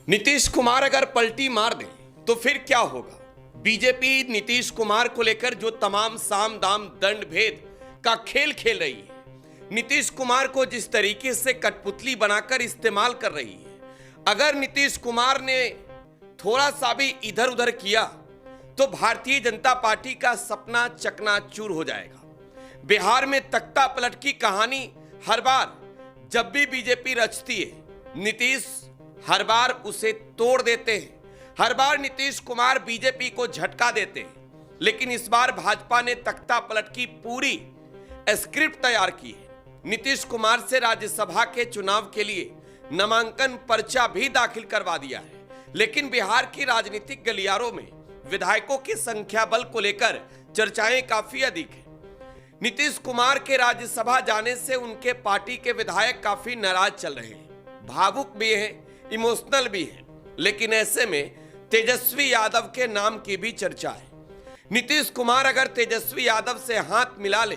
नीतीश कुमार अगर पलटी मार दें तो फिर क्या होगा। बीजेपी नीतीश कुमार को लेकर जो तमाम साम दाम दंड भेद का खेल खेल रही है, नीतीश कुमार को जिस तरीके से कठपुतली बनाकर इस्तेमाल कर रही है, अगर नीतीश कुमार ने थोड़ा सा भी इधर उधर किया तो भारतीय जनता पार्टी का सपना चकनाचूर हो जाएगा। बिहार में तख्ता पलट की कहानी हर बार जब भी बीजेपी रचती है, नीतीश हर बार उसे तोड़ देते हैं। हर बार नीतीश कुमार बीजेपी को झटका देते हैं, लेकिन इस बार भाजपा ने तख्ता पलट की पूरी स्क्रिप्ट तैयार की है। नीतीश कुमार से राज्यसभा के चुनाव के लिए नामांकन पर्चा भी दाखिल करवा दिया है, लेकिन बिहार की राजनीतिक गलियारों में विधायकों की संख्या बल को लेकर चर्चाएं काफी अधिक है। नीतीश कुमार के राज्यसभा जाने से उनके पार्टी के विधायक काफी नाराज चल रहे हैं, भावुक भी हैं, इमोशनल भी हैं, लेकिन ऐसे में तेजस्वी यादव के नाम की भी चर्चा है। नीतीश कुमार अगर तेजस्वी यादव से हाथ मिला ले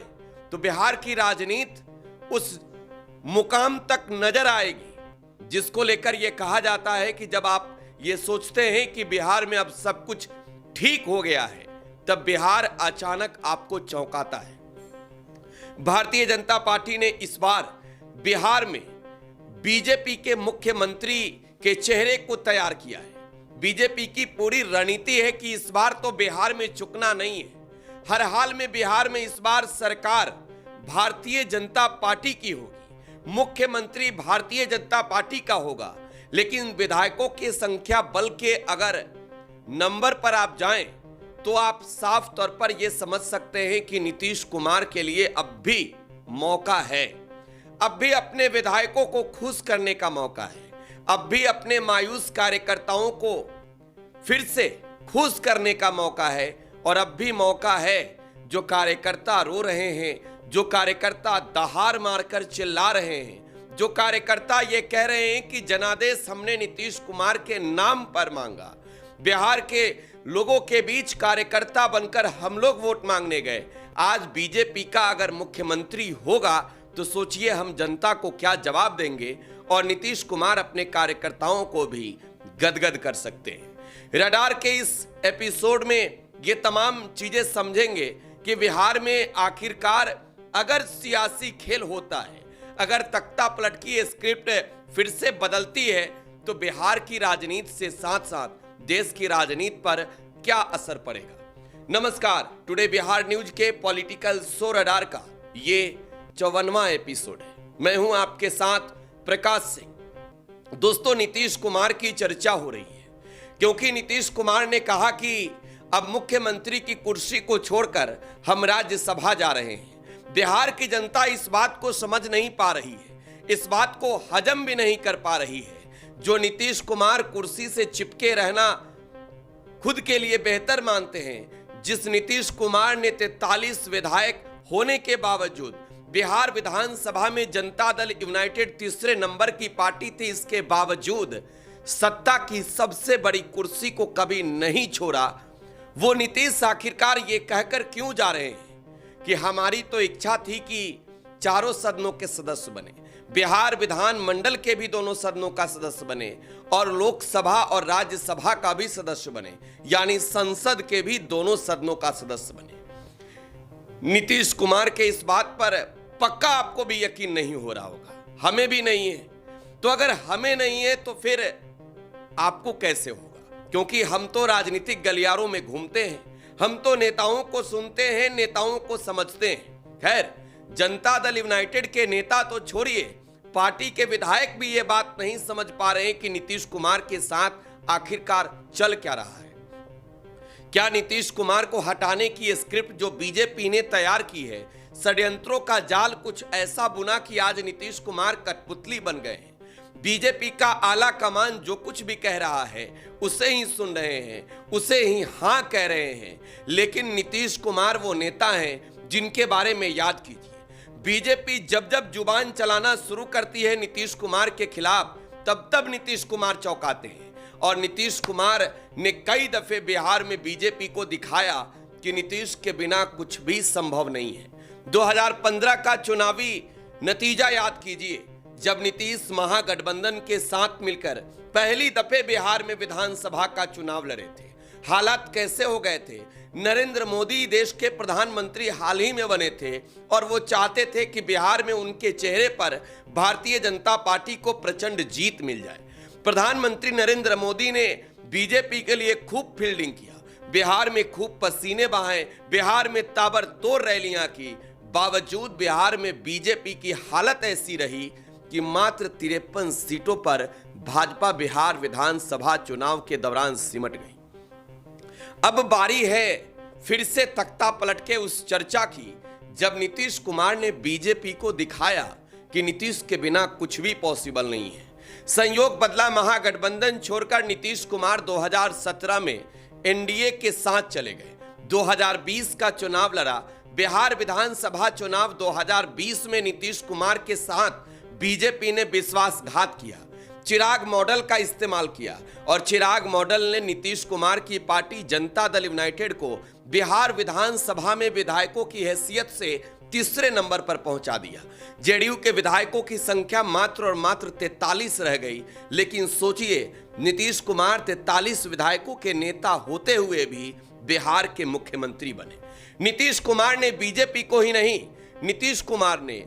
तो बिहार की राजनीति उस मुकाम तक नजर आएगी जिसको लेकर यह कहा जाता है कि जब आप ये सोचते हैं कि बिहार में अब सब कुछ ठीक हो गया है, तब बिहार अचानक आपको चौंकाता है। भारतीय जनता पार्टी ने इस बार बिहार में बीजेपी के मुख्यमंत्री के चेहरे को तैयार किया है। बीजेपी की पूरी रणनीति है कि इस बार तो बिहार में चुकना नहीं है। हर हाल में बिहार में इस बार सरकार भारतीय जनता पार्टी की होगी, मुख्यमंत्री भारतीय जनता पार्टी का होगा। लेकिन विधायकों की संख्या बल के अगर नंबर पर आप जाएं तो आप साफ तौर पर यह समझ सकते हैं कि नीतीश कुमार के लिए अब भी मौका है। अब भी अपने विधायकों को खुश करने का मौका है। अब भी अपने मायूस कार्यकर्ताओं को फिर से खुश करने का मौका है। और अब भी मौका है, जो कार्यकर्ता रो रहे हैं, जो कार्यकर्ता दहाड़ मारकर चिल्ला रहे हैं, जो कार्यकर्ता ये कह रहे हैं कि जनादेश हमने नीतीश कुमार के नाम पर मांगा, बिहार के लोगों के बीच कार्यकर्ता बनकर हम लोग वोट मांगने गए, आज बीजेपी का अगर मुख्यमंत्री होगा तो सोचिए हम जनता को क्या जवाब देंगे। और नीतीश कुमार अपने कार्यकर्ताओं को भी गदगद कर सकते हैं। रडार के इस एपिसोड में ये तमाम चीजें समझेंगे कि बिहार में आखिरकार अगर सियासी खेल होता है, अगर तख्ता पलट की स्क्रिप्ट फिर से बदलती है, तो बिहार की राजनीति से साथ साथ देश की राजनीति पर क्या असर पड़ेगा। नमस्कार, टुडे बिहार न्यूज के पॉलिटिकल शो रडार का ये 54वां एपिसोड है। मैं हूं आपके साथ प्रकाश सिंह। दोस्तों, नीतीश कुमार की चर्चा हो रही है क्योंकि नीतीश कुमार ने कहा कि अब मुख्यमंत्री की कुर्सी को छोड़कर हम राज्यसभा जा रहे हैं। बिहार की जनता इस बात को समझ नहीं पा रही है, इस बात को हजम भी नहीं कर पा रही है। जो नीतीश कुमार कुर्सी से चिपके रहना खुद के लिए बेहतर मानते हैं, जिस नीतीश कुमार ने 43 विधायक होने के बावजूद बिहार विधानसभा में जनता दल यूनाइटेड तीसरे नंबर की पार्टी थी, इसके बावजूद सत्ता की सबसे बड़ी कुर्सी को कभी नहीं छोड़ा, वो नीतीश आखिरकार ये कहकर क्यों जा रहे हैं कि हमारी तो इच्छा थी कि चारों सदनों के सदस्य बने, बिहार विधान मंडल के भी दोनों सदनों का सदस्य बने और लोकसभा और राज्यसभा का भी सदस्य बने, यानी संसद के भी दोनों सदनों का सदस्य बने। नीतीश कुमार के इस बात पर पक्का आपको भी यकीन नहीं हो रहा होगा, हमें भी नहीं है। तो अगर हमें नहीं है तो फिर आपको कैसे होगा, क्योंकि हम तो राजनीतिक गलियारों में घूमते हैं, हम तो नेताओं को सुनते हैं, नेताओं को समझते हैं। खैर, जनता दल यूनाइटेड के नेता तो छोड़िए, पार्टी के विधायक भी ये बात नहीं समझ पा रहे हैं कि नीतीश कुमार के साथ आखिरकार चल क्या रहा है। क्या नीतीश कुमार को हटाने की स्क्रिप्ट जो बीजेपी ने तैयार की है, षड्यंत्रों का जाल कुछ ऐसा बुना कि आज नीतीश कुमार कठपुतली बन गए हैं। बीजेपी का आला कमान जो कुछ भी कह रहा है उसे ही सुन रहे हैं, उसे ही हां कह रहे हैं। लेकिन नीतीश कुमार वो नेता हैं जिनके बारे में याद कीजिए, बीजेपी जब जब जुबान चलाना शुरू करती है नीतीश कुमार के खिलाफ, तब तब नीतीश कुमार चौंकाते हैं। और नीतीश कुमार ने कई दफे बिहार में बीजेपी को दिखाया कि नीतीश के बिना कुछ भी संभव नहीं है। 2015 का चुनावी नतीजा याद कीजिए, जब नीतीश महागठबंधन के साथ मिलकर पहली दफे बिहार में विधानसभा का चुनाव लड़े थे। हालात कैसे हो गए थे? नरेंद्र मोदी देश के प्रधानमंत्री हाल ही में बने थे और वो चाहते थे कि बिहार में उनके चेहरे पर भारतीय जनता पार्टी को प्रचंड जीत मिल जाए। प्रधानमंत्री नरेंद्र मोदी ने बीजेपी के लिए खूब फील्डिंग किया, बिहार में खूब पसीने बहाए, बिहार में ताबड़तोड़ रैलियां की। बावजूद बिहार में बीजेपी की हालत ऐसी रही कि मात्र 53 सीटों पर भाजपा बिहार विधानसभा चुनाव के दौरान सिमट गई। अब बारी है फिर से तख्ता पलट के उस चर्चा की जब नीतीश कुमार ने बीजेपी को दिखाया कि नीतीश के बिना कुछ भी पॉसिबल नहीं है। संयोग बदला, महागठबंधन छोड़कर नीतीश कुमार 2017 में एनडीए के साथ चले गए। 2020 का चुनाव लड़ा। बिहार विधानसभा चुनाव 2020 में नीतीश कुमार के साथ बीजेपी ने विश्वासघात किया, चिराग मॉडल का इस्तेमाल किया और चिराग मॉडल ने नीतीश कुमार की पार्टी जनता दल यूनाइटेड को बिहार विधानसभा में विधायकों की हैसियत से तीसरे नंबर पर पहुंचा दिया। जेडीयू के विधायकों की संख्या मात्र और मात्र 43 रह गई। लेकिन सोचिए, नीतीश कुमार 43 विधायकों के नेता होते हुए भी बिहार के मुख्यमंत्री बने। नीतीश कुमार ने बीजेपी को ही नहीं, नीतीश कुमार ने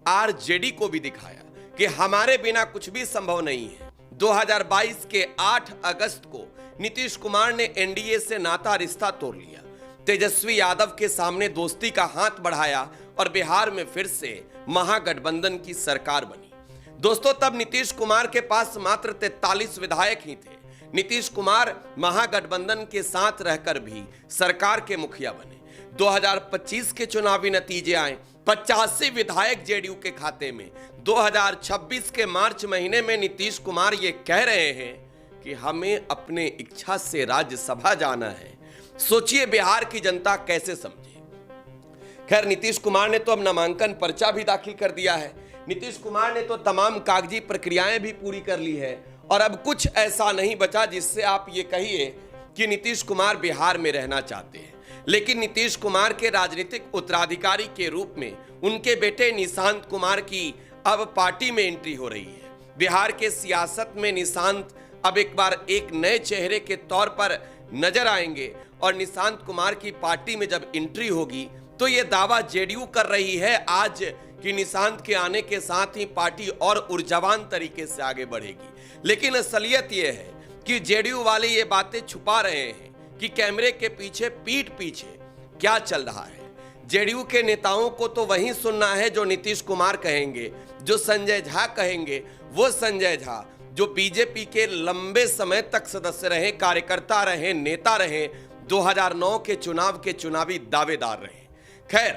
आरजेडी को भी दिखाया कि हमारे बिना कुछ भी संभव नहीं है। 2022 के 8 अगस्त को नीतीश कुमार ने एनडीए से नाता रिश्ता तोड़ लिया, तेजस्वी यादव के सामने दोस्ती का हाथ बढ़ाया और बिहार में फिर से महागठबंधन की सरकार बनी। दोस्तों, तब नीतीश कुमार के पास मात्र 43 विधायक ही थे। नीतीश कुमार महागठबंधन के साथ रहकर भी सरकार के मुखिया बने। 2025 के चुनावी नतीजे आए, 85 विधायक जेडीयू के खाते में। 2026 के मार्च महीने में नीतीश कुमार ये कह रहे हैं कि हमें अपने इच्छा से राज्यसभा जाना है। सोचिए बिहार की जनता कैसे समझे। खैर, नीतीश कुमार ने तो अब नामांकन पर्चा भी दाखिल कर दिया है। नीतीश कुमार ने तो तमाम कागजी प्रक्रियाएं भी पूरी कर ली है और अब कुछ ऐसा नहीं बचा जिससे आप ये कहिए कि नीतीश कुमार बिहार में रहना चाहते हैं। लेकिन नीतीश कुमार के राजनीतिक उत्तराधिकारी के रूप में उनके बेटे निशांत कुमार की अब पार्टी में एंट्री हो रही है। बिहार के सियासत में निशांत अब एक बार एक नए चेहरे के तौर पर नजर आएंगे और निशांत कुमार की पार्टी में जब एंट्री होगी तो ये दावा जेडीयू कर रही है आज कि निशांत के आने के साथ ही पार्टी और ऊर्जावान तरीके से आगे बढ़ेगी। लेकिन असलियत यह है कि जेडीयू वाले ये बातें छुपा रहे हैं कि कैमरे के पीछे, पीठ पीछे क्या चल रहा है। जेडीयू के नेताओं को तो वही सुनना है जो नीतीश कुमार कहेंगे, जो संजय झा कहेंगे। वो संजय झा जो बीजेपी के लंबे समय तक सदस्य रहे, कार्यकर्ता रहे, नेता रहे, 2009 के चुनाव के चुनावी दावेदार रहे। खैर,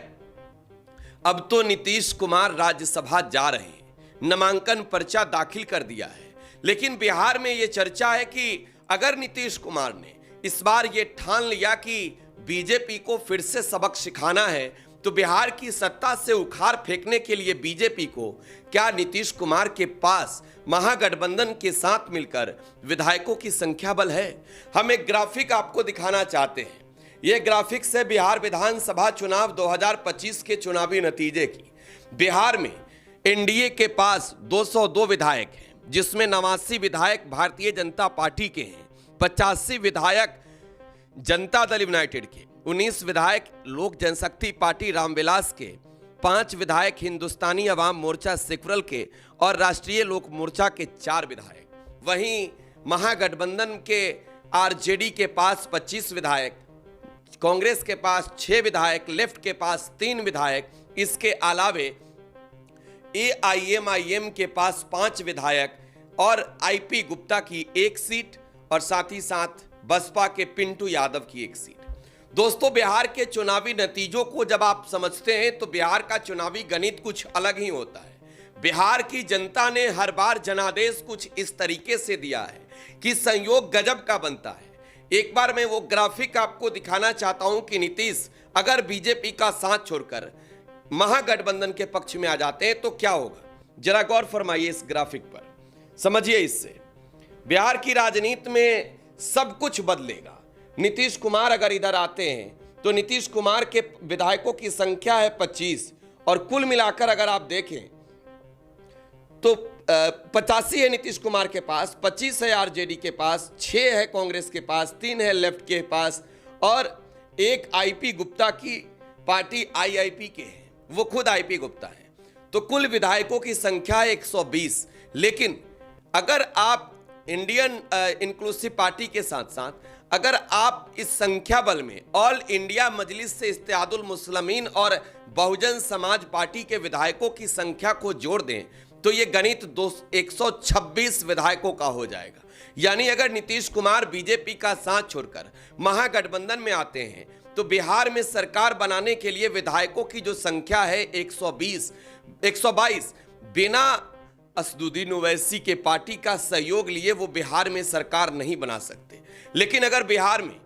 अब तो नीतीश कुमार राज्यसभा जा रहे हैं, नामांकन पर्चा दाखिल कर दिया है। लेकिन बिहार में यह चर्चा है कि अगर नीतीश कुमार ने इस बार ये ठान लिया कि बीजेपी को फिर से सबक सिखाना है तो बिहार की सत्ता से उखाड़ फेंकने के लिए बीजेपी को क्या नीतीश कुमार के पास महागठबंधन के साथ मिलकर विधायकों की संख्या बल है? हम एक ग्राफिक आपको दिखाना चाहते हैं। यह ग्राफिक से बिहार विधानसभा चुनाव 2025 के चुनावी नतीजे की। बिहार में एनडीए के पास 202 विधायक हैं, जिसमें 89 विधायक भारतीय जनता पार्टी के हैं, 85 विधायक जनता दल यूनाइटेड के, 19 विधायक लोक जनशक्ति पार्टी रामविलास के, 5 विधायक हिंदुस्तानी अवाम मोर्चा सेक्युलर के और राष्ट्रीय लोक मोर्चा के 4 विधायक। वहीं महागठबंधन के आरजेडी के पास 25 विधायक, कांग्रेस के पास 6 विधायक, लेफ्ट के पास 3 विधायक, इसके अलावे एआईएमआईएम के पास 5 विधायक और आईपी गुप्ता की 1 सीट और साथ ही साथ बसपा के पिंटू यादव की 1 सीट। दोस्तों, बिहार के चुनावी नतीजों को जब आप समझते हैं तो बिहार का चुनावी गणित कुछ अलग ही होता है। बिहार की जनता ने हर बार जनादेश कुछ इस तरीके से दिया है कि संयोग गजब का बनता है। एक बार मैं वो ग्राफिक आपको दिखाना चाहता हूं कि नीतीश अगर बीजेपी का साथ छोड़कर महागठबंधन के पक्ष में आ जाते हैं तो क्या होगा। जरा गौर फरमाइए इस ग्राफिक पर, समझिए इससे बिहार की राजनीति में सब कुछ बदलेगा। नीतीश कुमार अगर इधर आते हैं तो नीतीश कुमार के विधायकों की संख्या है 25 और कुल मिलाकर अगर आप देखें तो 85 है नीतीश कुमार के पास, 25 है आरजेडी के पास, 6 है कांग्रेस के पास, 3 है लेफ्ट के पास और एक आईपी गुप्ता की पार्टी आईआईपी के है, वो खुद आईपी गुप्ता है। तो कुल विधायकों की संख्या है 120। लेकिन अगर आप इंडियन इंक्लूसिव पार्टी के साथ साथ अगर आप इस संख्या बल में ऑल इंडिया मजलिस से इत्तेहादुल मुस्लिमीन और बहुजन समाज पार्टी के विधायकों की संख्या को जोड़ दें तो ये गणित 126 विधायकों का हो जाएगा। यानी अगर नीतीश कुमार बीजेपी का साथ छोड़कर महागठबंधन में आते हैं तो बिहार में सरकार बनाने के लिए विधायकों की जो संख्या है 122 बिना असदुद्दीन ओवैसी के पार्टी का सहयोग लिए वो बिहार में सरकार नहीं बना सकते। लेकिन अगर बिहार में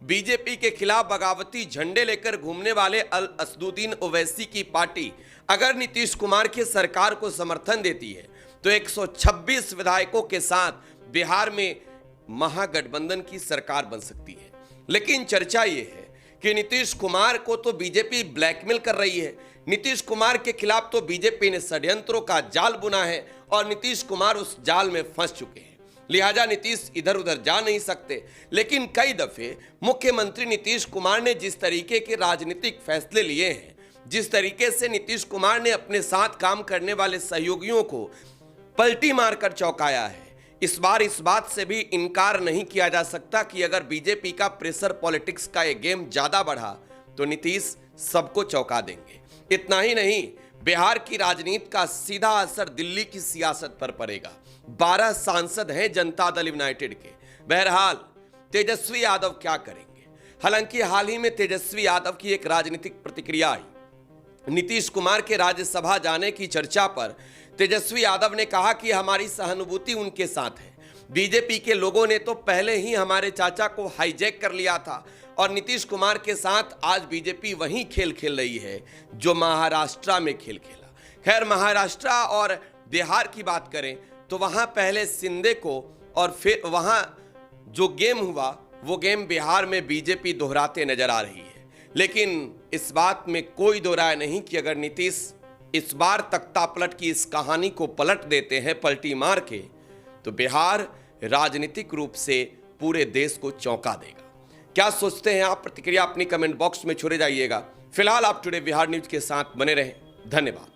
बीजेपी के खिलाफ बगावती झंडे लेकर घूमने वाले असदुद्दीन ओवैसी की पार्टी अगर नीतीश कुमार की सरकार को समर्थन देती है तो 126 विधायकों के साथ बिहार में महागठबंधन की सरकार बन सकती है। लेकिन चर्चा यह है कि नीतीश कुमार को तो बीजेपी ब्लैकमेल कर रही है, नीतीश कुमार के खिलाफ तो बीजेपी ने षड्यंत्रों का जाल बुना है और नीतीश कुमार उस जाल में फंस चुके हैं। लिहाजा नीतीश इधर उधर जा नहीं सकते। लेकिन कई दफे मुख्यमंत्री नीतीश कुमार ने जिस तरीके के राजनीतिक फैसले लिए हैं, जिस तरीके से नीतीश कुमार ने अपने साथ काम करने वाले सहयोगियों को पलटी मारकर चौंकाया है, इस बार इस बात से भी इनकार नहीं किया जा सकता कि अगर बीजेपी का प्रेशर पॉलिटिक्स का ये गेम ज्यादा बढ़ा तो नीतीश सबको चौंका देंगे। इतना ही नहीं, बिहार की राजनीति का सीधा असर दिल्ली की सियासत पर पड़ेगा। 12 सांसद हैं जनता दल यूनाइटेड के। बहरहाल तेजस्वी यादव क्या करेंगे? हालांकि हाल ही में तेजस्वी यादव की एक राजनीतिक प्रतिक्रिया आई। नीतीश कुमार के राज्यसभा जाने की चर्चा पर तेजस्वी यादव ने कहा कि हमारी सहानुभूति उनके साथ है। बीजेपी के लोगों ने तो पहले ही हमारे चाचा को हाईजैक कर लिया था और नीतीश कुमार के साथ आज बीजेपी वही खेल खेल रही है जो महाराष्ट्र में खेल खेला। खैर, महाराष्ट्र और बिहार की बात करें तो वहां पहले शिंदे को और फिर वहां जो गेम हुआ वो गेम बिहार में बीजेपी दोहराते नजर आ रही है। लेकिन इस बात में कोई दो राय नहीं कि अगर नीतीश इस बार तख्ता पलट की इस कहानी को पलट देते हैं पलटी मार के, तो बिहार राजनीतिक रूप से पूरे देश को चौंका देगा। क्या सोचते हैं आप? प्रतिक्रिया अपनी कमेंट बॉक्स में छोड़े जाइएगा। फिलहाल आप टुडे बिहार न्यूज के साथ बने रहें। धन्यवाद।